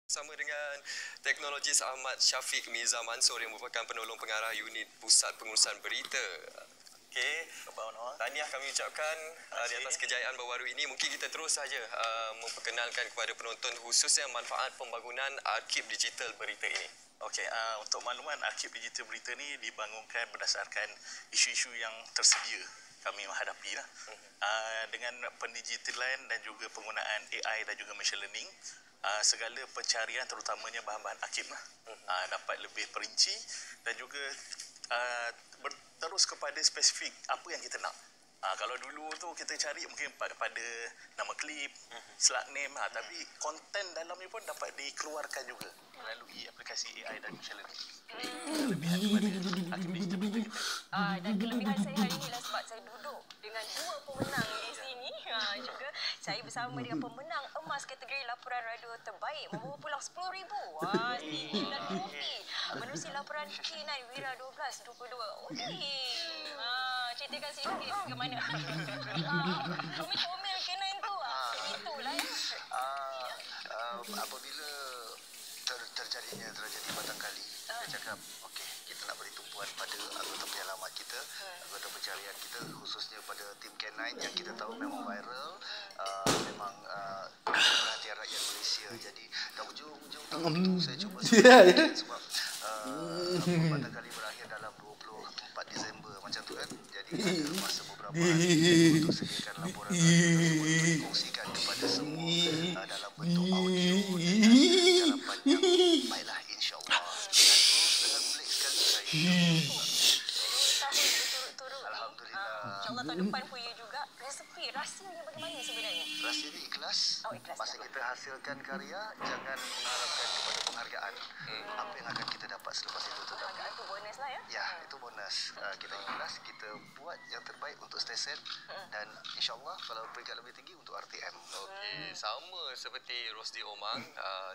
Bersama dengan teknologis Ahmad Syafiq Mirza Mansor yang merupakan penolong pengarah unit Pusat Pengurusan Berita. Okey, tahniah kami ucapkan di atas kejayaan baru-baru ini. Mungkin kita terus saja memperkenalkan kepada penonton khususnya manfaat pembangunan arsip digital berita ini. Okey, untuk makluman, arsip digital berita ni dibangunkan berdasarkan isu-isu yang tersedia kami menghadapi lah. Dengan pendigitalan dan juga penggunaan AI dan juga machine learning, segala pencarian terutamanya bahan-bahan arsip lah, dapat lebih perinci dan juga terus kepada spesifik apa yang kita nak. Kalau dulu tu kita cari mungkin pada nama klip, slug name, tapi konten dalamnya pun dapat dikeluarkan juga melalui aplikasi AI dan machine learning. Kelebihan daripada arsip digital berita kita. Dan kelebihan saya hari ini adalah sebab saya duduk dengan dua pemenang di sini. Juga saya bersama dengan pemenang emas kategori laporan radio terbaik membawa pulang RM10,000. Dan kopi menerusi laporan K9 Wira 1222. Ceritakan sikit ke mana? Komel-komel K9 tu. Itulah ya. Apabila terjadi batang kali, kita cakap okey, kita nak beri tumpuan pada anggota penyelamat kita, anggota pencarian kita, khususnya pada tim K9 yang kita tahu memang viral, memang perhatian rakyat Malaysia. Jadi dah ujung-ujung tahun itu saya cuba sebab batang kali berakhir dalam 24 Disember macam tu kan. Jadi ada masa beberapa hari untuk sediakan laporan tersebut dikongsikan kepada semua dalam bentuk audio dan harapan yang baiklah, insyaAllah. Dan terus dengan pelik sekali saya. 2 tahun berturut-turut. Alhamdulillah. InsyaAllah tahun depan pun ya juga. Resepi, rahsianya bagaimana sebenarnya? Rahsianya ikhlas. Ikhlas. Masa kita hasilkan karya, jangan mengharapkan kepada penghargaan. Apa yang akan kita dapat selepas itu tu. Penghargaan tu bonus lah ya? Ya, itu bonus. Kita ikhlas, kita buat yang terbaik untuk stesen dan insyaAllah kalau peringkat lebih tinggi untuk RTM. Okey, sama seperti Rosdi Omang,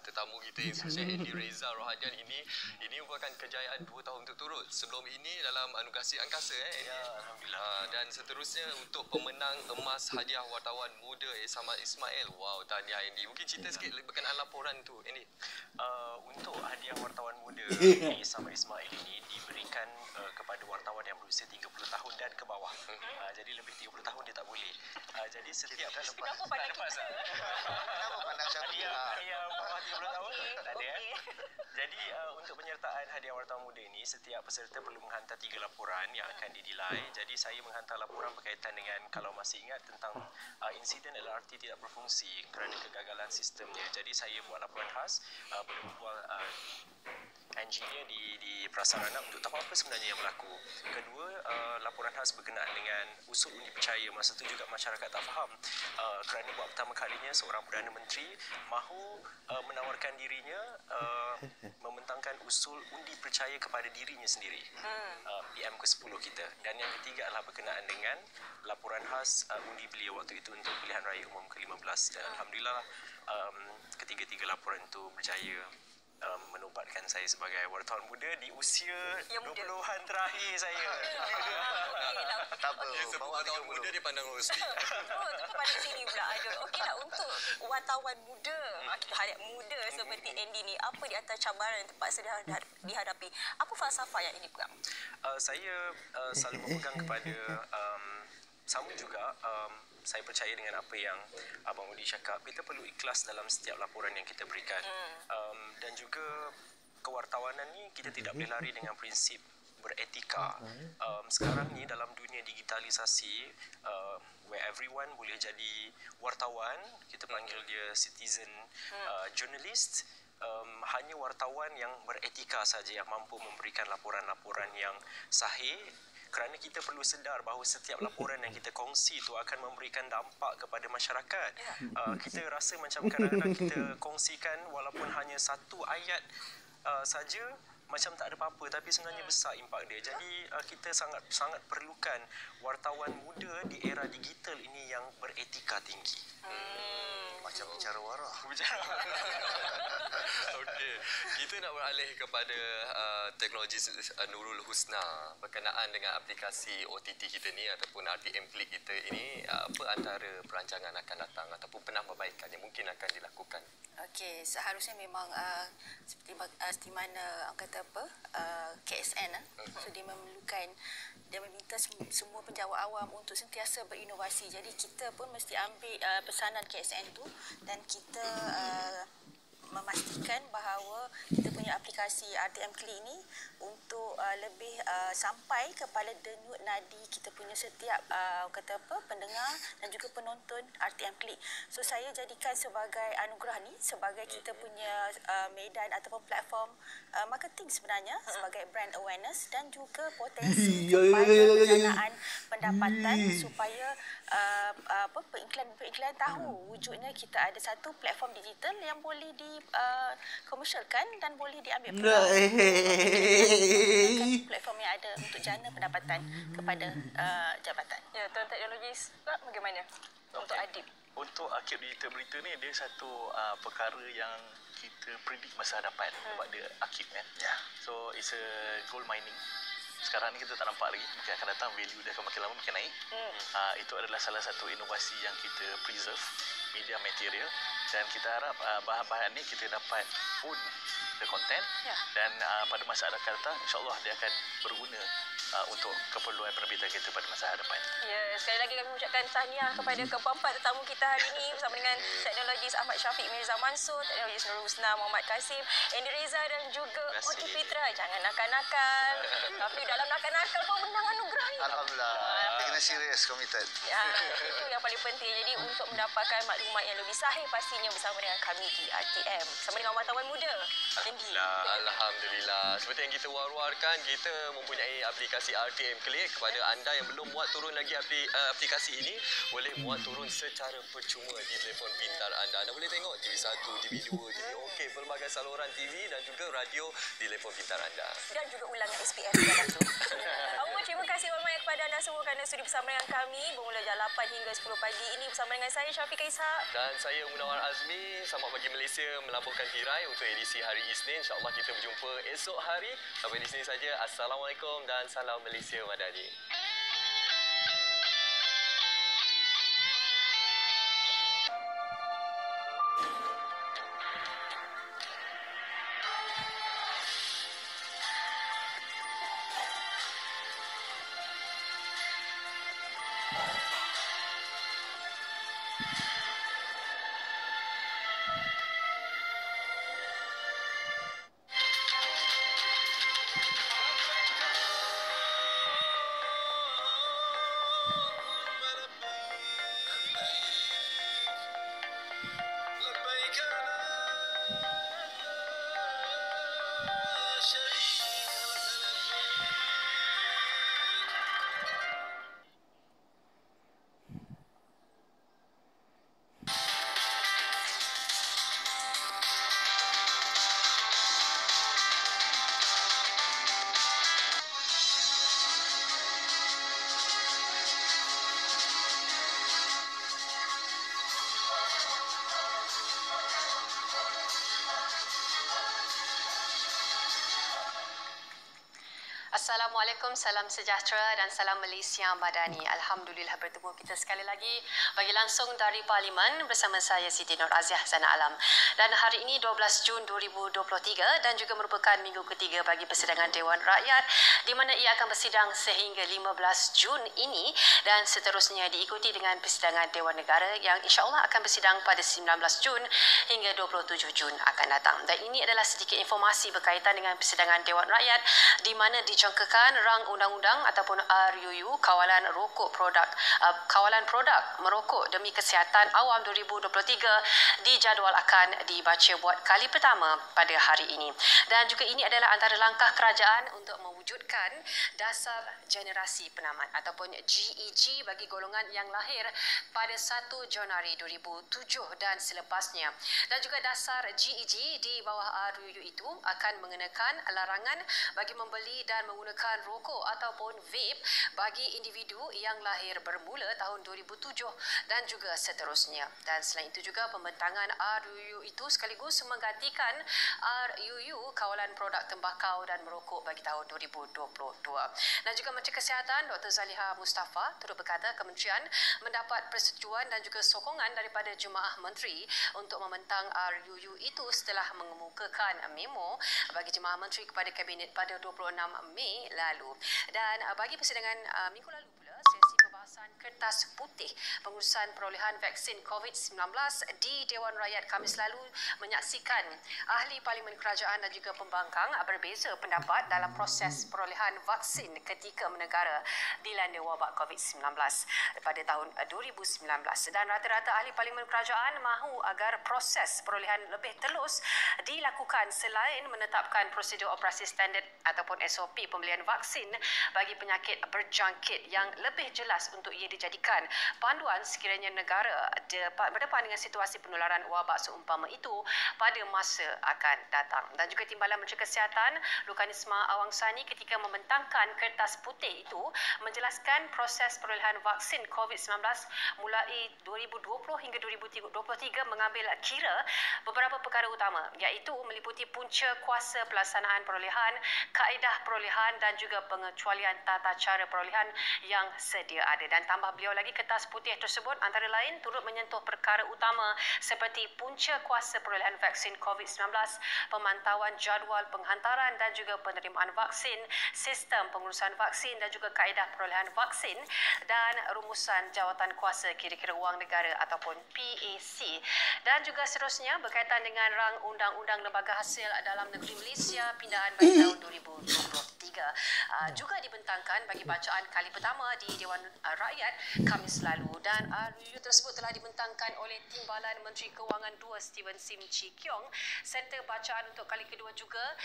tetamu kita yang sukses Andy Reza Rohadian ini merupakan kejayaan 2 tahun berturut. Sebelum ini dalam Anugerah Angkasa Ya, alhamdulillah. dan seterusnya untuk pemenang emas hadiah wartawan muda Samad Ismail. Wow, tahniah Andy. Mungkin cerita sikit berkenaan laporan tu Andy. Untuk hadiah wartawan muda Samad Ismail ini diberikan kepada wartawan yang berusia 30 tahun dan ke bawah. Jadi lebih 30 tahun dia tak boleh. Jadi setiap Kenapa pandang kita? Kenapa pandang Syafiq? hadiah bawah 30 tahun tak ada. Okey. Jadi untuk penyertaan hadiah wartawan muda ini, setiap peserta perlu menghantar 3 laporan yang akan didilai. Jadi saya menghantar laporan berkaitan dengan, kalau masih ingat, tentang insiden LRT tidak berfungsi kerana kegagalan sistemnya. Jadi saya buat laporan khas, berbual engineer di prasarana untuk tahu apa sebenarnya yang berlaku. Kedua, laporan khas berkenaan dengan usul undi percaya. Masa itu juga masyarakat tak faham kerana buat pertama kalinya seorang Perdana Menteri mahu menawarkan dirinya membentangkan usul undi percaya kepada dirinya sendiri. PM ke-10 kita. Dan yang ketiga adalah berkenaan dengan laporan khas undi beliau waktu itu untuk pilihan raya umum ke-15. Dan alhamdulillah ketiga-tiga laporan itu berjaya menobatkan saya sebagai wartawan muda di usia 20-an terakhir saya. Tak apa, Dia sebut wartawan muda dia pandang Rosdi. Pada sini pula ada. Okeylah, untuk wartawan muda, kita harap muda seperti Andy ni, apa di antara cabaran yang terpaksa dihadapi? Apa falsafah yang ini pegang? Saya selalu berpegang kepada sama juga saya percaya dengan apa yang Abang Udi cakap. Kita perlu ikhlas dalam setiap laporan yang kita berikan. Dan juga kewartawanan ni kita tidak boleh lari dengan prinsip beretika. Sekarang ni dalam dunia digitalisasi, where everyone boleh jadi wartawan, kita panggil dia citizen journalist. Hanya wartawan yang beretika saja yang mampu memberikan laporan-laporan yang sahih, kerana kita perlu sedar bahawa setiap laporan yang kita kongsi itu akan memberikan dampak kepada masyarakat. Kita rasa macam kadang-kadang kita kongsikan walaupun hanya satu ayat saja, macam tak ada apa-apa, tapi sebenarnya besar impak dia. Jadi kita sangat perlukan wartawan muda di era digital ini yang beretika tinggi. Macam bicara warah. Okey. Kita nak beralih kepada teknologi Nurul Husna berkenaan dengan aplikasi OTT kita ni ataupun RTM Klik kita ini, apa antara perancangan akan datang ataupun penambahbaikan yang mungkin akan dilakukan? Okey, seharusnya memang seperti mana orang kata apa, KSN so dia meminta semua penjawat awam untuk sentiasa berinovasi. Jadi kita pun mesti ambil pesanan KSN tu dan kita memastikan bahawa kita punya aplikasi RTM Klik ini untuk lebih sampai kepada denyut nadi kita punya setiap kata apa, pendengar dan juga penonton RTM Klik. So saya jadikan sebagai anugerah ni sebagai kita punya medan ataupun platform marketing sebenarnya sebagai brand awareness dan juga potensi kepada pendanaan pendapatan supaya pengiklan tahu wujudnya kita ada satu platform digital yang boleh komersialkan dan boleh diambil platform yang ada untuk jana pendapatan kepada jabatan. Ya, Tuan Teknologis, bagaimana untuk Adib? Untuk Akib Digital Berita ni dia satu perkara yang kita predict masa hadapan kepada Akib kan. So it's a gold mining. Sekarang ni kita tak nampak lagi, mungkin akan datang value dia akan makin lama makin naik. Itu adalah salah satu inovasi yang kita preserve, media material, dan kita harap bahan-bahan ni kita dapat own the content dan pada masa akan datang insyaAllah dia akan berguna untuk keperluan penerbitan kita pada masa hadapan. Ya, sekali lagi kami ucapkan tahniah kepada keempat tetamu kita hari ini bersama dengan Teknologis Ahmad Syafiq Mirza Mansur, Teknologis Nurul Husna Muhammad Kasim, Andy Reza dan juga Oti Fitra. Jangan nakal-nakal. Tapi dalam nakal-nakal pun menang anugerah ni. Alhamdulillah. Dia kena serius, committed. Ya, itu yang paling penting. Jadi untuk mendapatkan maklumat yang lebih sahih pastinya bersama dengan kami di RTM. Bersama dengan wartawan muda. Andy. Alhamdulillah. Seperti yang kita war-warkan, kita mempunyai aplikasi RTM Klik. Kepada anda yang belum muat turun lagi aplikasi ini, boleh muat turun secara percuma di telefon pintar anda. Anda boleh tengok TV1, TV2, TV OK, pelbagai saluran TV dan juga radio di telefon pintar anda. Dan juga ulangan SPM dalam tu. Terima kasih banyak kepada anda semua kerana sudi bersama dengan kami bermula jam 8 hingga 10 pagi ini bersama dengan saya Syafiq Ishak dan saya Munawar Azmi. Selamat bagi Malaysia melabuhkan tirai untuk edisi hari Isnin. InsyaAllah kita berjumpa esok hari. Sampai di sini saja. Assalamualaikum dan salam Malaysia Madani. Assalamualaikum, salam sejahtera dan salam Malaysia Madani. Alhamdulillah bertemu kita sekali lagi bagi langsung dari Parlimen bersama saya Siti Nur Aziah Sana Alam. Dan hari ini 12 Jun 2023 dan juga merupakan minggu ketiga bagi persidangan Dewan Rakyat di mana ia akan bersidang sehingga 15 Jun ini dan seterusnya diikuti dengan persidangan Dewan Negara yang insya-Allah akan bersidang pada 19 Jun hingga 27 Jun akan datang. Dan ini adalah sedikit informasi berkaitan dengan persidangan Dewan Rakyat di mana dijangkakan rang undang-undang ataupun RUU kawalan produk merokok demi kesihatan awam 2023 dijadual akan dibaca buat kali pertama pada hari ini. Dan juga ini adalah antara langkah kerajaan untuk mewujudkan dasar generasi penamat ataupun GEG bagi golongan yang lahir pada 1 Januari 2007 dan selepasnya. Dan juga dasar GEG di bawah RUU itu akan mengenakan larangan bagi membeli dan menggunakan rokok ataupun vape bagi individu yang lahir bermula tahun 2007 dan juga seterusnya. Dan selain itu juga pembentangan RUU itu sekaligus menggantikan RUU Kawalan Produk Tembakau dan Merokok bagi tahun 2022. Dan juga Menteri Kesihatan Dr. Zaliha Mustafa turut berkata kementerian mendapat persetujuan dan juga sokongan daripada Jemaah Menteri untuk membentang RUU itu setelah mengemukakan memo bagi Jemaah Menteri kepada Kabinet pada 26 Mei lalu. Dan bagi persidangan minggu lalu pula, sesi pembahasan kertas putih pengurusan perolehan vaksin COVID-19 di Dewan Rakyat Khamis lalu menyaksikan ahli Parlimen Kerajaan dan juga pembangkang berbeza pendapat dalam proses perolehan vaksin ketika negara dilanda wabak COVID-19 pada tahun 2019. Dan rata-rata ahli Parlimen Kerajaan mahu agar proses perolehan lebih telus dilakukan selain menetapkan prosedur operasi standard ataupun SOP pembelian vaksin bagi penyakit berjangkit yang lebih jelas untuk ia dijadikan panduan sekiranya negara berdepan dengan situasi penularan wabak seumpama itu pada masa akan datang. Dan juga Timbalan Menteri Kesihatan Lukanisma Awangsani ketika membentangkan kertas putih itu menjelaskan proses perolehan vaksin COVID-19 mulai 2020 hingga 2023 mengambil kira beberapa perkara utama iaitu meliputi punca kuasa pelaksanaan perolehan, kaedah perolehan dan juga pengecualian tata cara perolehan yang sedia ada. Dan tambah beliau lagi, kertas putih tersebut antara lain turut menyentuh perkara utama seperti punca kuasa perolehan vaksin COVID-19, pemantauan jadual penghantaran dan juga penerimaan vaksin, sistem pengurusan vaksin dan juga kaedah perolehan vaksin dan rumusan jawatan kuasa kira-kira wang negara ataupun PAC. Dan juga seterusnya berkaitan dengan rang undang-undang lembaga hasil dalam negeri Malaysia pindaan bagi tahun 2023 juga dibentangkan bagi bacaan kali pertama di Dewan Rakyat Khamis lalu. Dan RUU tersebut telah dibentangkan oleh Timbalan Menteri Kewangan 2 Steven Sim Chee Kiong serta bacaan untuk kali kedua juga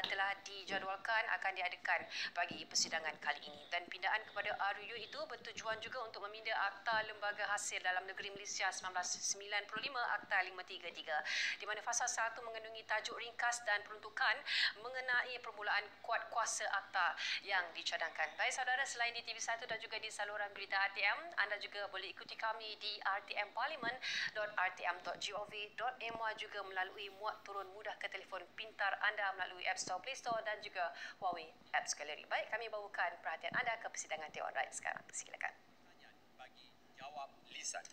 telah dijadualkan akan diadakan bagi persidangan kali ini. Dan pindaan kepada RUU itu bertujuan juga untuk meminda Akta Lembaga Hasil dalam Negeri Malaysia 1995 Akta 533 di mana fasal 1 mengandungi tajuk ringkas dan peruntukan mengenai permulaan kuat kuasa akta yang dicadangkan. Baik saudara, selain di TV1 dan juga di saluran berita RTM, anda juga boleh ikuti kami di rtmparliament.rtm.gov.my juga melalui muat turun mudah ke telefon pintar anda melalui App Store, Play Store dan juga Huawei Apps Gallery. Baik, kami bawakan perhatian anda ke persidangan Dewan Rakyat sekarang. Silakan. Bagi jawab lisan.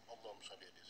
Allahumma salli ala